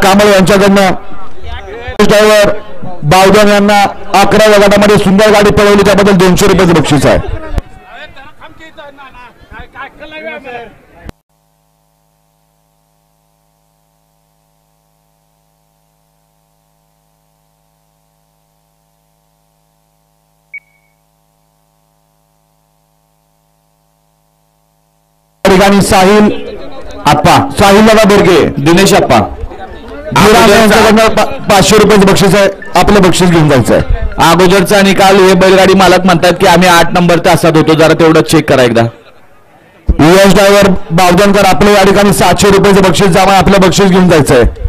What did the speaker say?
Kamble यांच्याकडनं driver Bavdhan यांना 11व्या गटामध्ये सुंदर गाडी पळवली त्याबद्दल 200 रुपयाचं बक्षीस आहे। ठिकाणी साहिल दादा बोरगे, दिनेश आप्पा 500 रुपयाचं बक्षीस आहे। आपलं बक्षीस घेऊन जायचं आहे। अगोदरचा निकाल हे बैलगाडी मालक म्हणतात की आम्ही 8 नंबर तासात होतो, जरा तेवढं चेक करा एकदा। यश ड्रायव्हर बावधनकर आपलं या ठिकाणी 700 रुपयाचं बक्षीस जमा, आपलं बक्षीस घेऊन जायचं आहे।